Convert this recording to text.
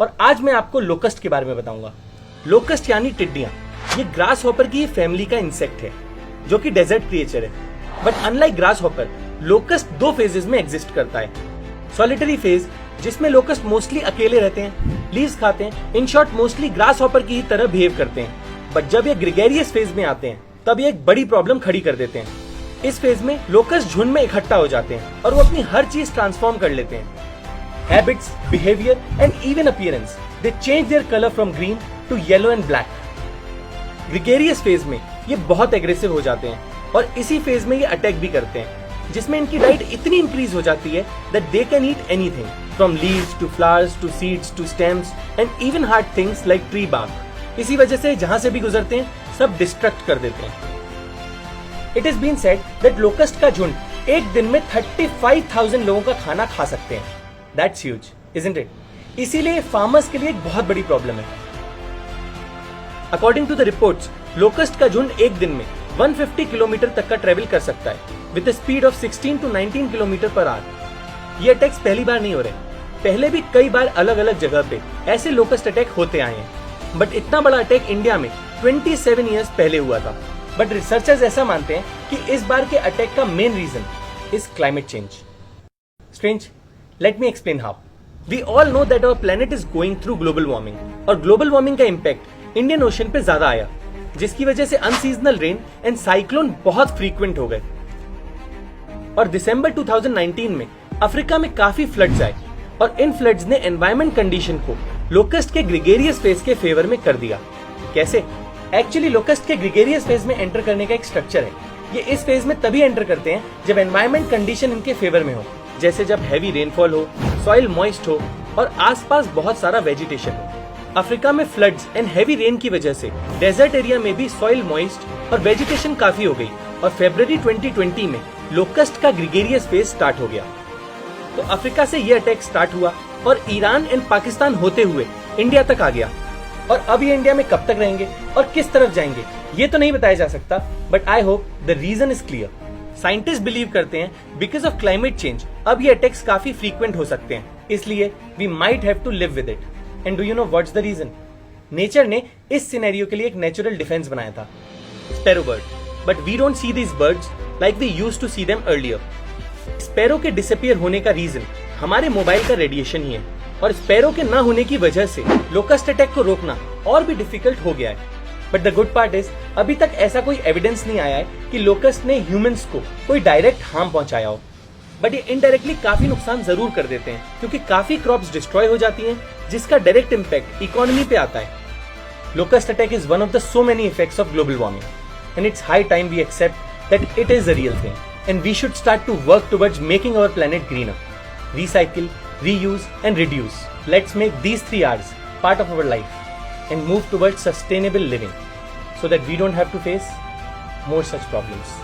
और आज मैं आपको लोकस्ट के बारे में बताऊंगा। लोकस्ट यानी टिड्डियां। ये ग्रास हॉपर की फैमिली का इंसेक्ट है जो कि डेजर्ट क्रिएचर है। But unlike grass hopper, locust दो फेजेस में एग्जिस्ट करता है। सॉलिटरी फेज जिसमें लोकस्ट मोस्टली अकेले रहते हैं, लीव्स खाते हैं, in short mostly grass hopper की ही तरह बिहेव करते हैं। बट जब ये ग्रेगेरियस फेज में आते हैं तब ये एक बड़ी प्रॉब्लम खड़ी कर देते हैं। इस फेज में लोकस्ट झुंड में इकट्ठा हो जाते हैं और वो अपनी हर चीज ट्रांसफॉर्म कर लेते हैं। Habits, behaviour and even appearance, they change their colour from green to yellow and black. Gregarious phase में ये बहुत एग्रेसिव हो जाते हैं और इसी फेज में ये अटैक भी करते हैं, जिसमें इनकी डाइट इतनी इंक्रीज हो जाती है that they can eat anything from leaves to flowers to seeds to stems and even hard things like tree bark. इसी वजह से जहां से भी गुजरते हैं सब डिस्ट्रक्ट कर देते हैं। It is been said that locust का झुंड एक दिन में 35,000 लोगों का खाना खा सकते हैं। That's huge, isn't it? इसीलिए फार्मर्स के लिए एक बहुत बड़ी प्रॉब्लम है। According to the reports, locust का झुंड एक दिन में 150 किलोमीटर तक का ट्रेवल कर सकता है with speed of 16 to 19 kilometre per hour. ये अटैक्स पहली बार नहीं हो रहे, पहले भी कई बार अलग अलग जगह पे ऐसे लोकस्ट अटैक होते आए हैं। बट इतना बड़ा अटैक इंडिया में 27 ईयर्स पहले हुआ था। बट रिसर्चर्स ऐसा मानते हैं कि इस बार के अटैक का main reason is climate change. Strange? Let me explain how. We all know that our planet is going through global warming और ग्लोबल वार्मिंग का इम्पैक्ट इंडियन ओशन पे ज्यादा आया, जिसकी वजह से अनसीजनल रेन एंड साइक्लोन बहुत फ्रीक्वेंट हो गए। और दिसंबर 2019 में अफ्रीका में काफी फ्लड्स आए और इन फ्लड्स ने एनवायरमेंट कंडीशन को लोकस्ट के ग्रेगेरियस फेज के फेवर में कर दिया। कैसे? एक्चुअली लोकस्ट के ग्रेगेरियस फेज में एंटर करने का एक स्ट्रक्चर है। ये इस फेज में तभी एंटर करते हैं जब एनवायरमेंट कंडीशन इनके फेवर में हो, जैसे जब हैवी रेनफॉल हो, सॉइल मॉइस्ट हो और आसपास बहुत सारा वेजिटेशन हो। अफ्रीका में फ्लड्स एंड हैवी रेन की वजह से डेजर्ट एरिया में भी सॉइल मॉइस्ट और वेजिटेशन काफी हो गई और फरवरी 2020 में लोकस्ट का ग्रेगेरियस फेज स्टार्ट हो गया। तो अफ्रीका से ये अटैक स्टार्ट हुआ और ईरान एंड पाकिस्तान होते हुए इंडिया तक आ गया। और अब ये इंडिया में कब तक रहेंगे और किस तरफ जाएंगे ये तो नहीं बताया जा सकता, but I hope the reason is clear. Scientist believe करते हैं बिकॉज ऑफ क्लाइमेट चेंज अब ये अटैक्स काफी फ्रीक्वेंट हो सकते हैं, इसलिए we might have to live with it. And do you know what's the reason? Nature ने इस सिनेरियो के लिए एक नेचुरल डिफेंस बनाया था, sparrow bird. But we don't see these birds like we used to see them earlier. Sparrow के disappear होने का रीजन हमारे मोबाइल का रेडिएशन ही है और स्पैरो के ना होने की वजह से लोकस्ट अटैक को रोकना और भी डिफिकल्ट हो गया है। But the good part is अभी तक ऐसा कोई एविडेंस नहीं आया है कि लोकस्ट ने ह्यूमंस को कोई डायरेक्ट हार्म पहुंचाया हो। बट ये इनडायरेक्टली काफी नुकसान जरूर कर देते हैं क्योंकि काफी क्रॉप्स डिस्ट्रॉय हो जाती हैं, जिसका डायरेक्ट इम्पैक्ट इकोनॉमी पे आता है। Locust attack is one of the so many effects of global warming and it's high time we accept that it is a real thing and we should start to work towards making our planet greener. Recycle, reuse and reduce. Let's make these 3 R's part of our life and move towards sustainable living so that we don't have to face more such problems.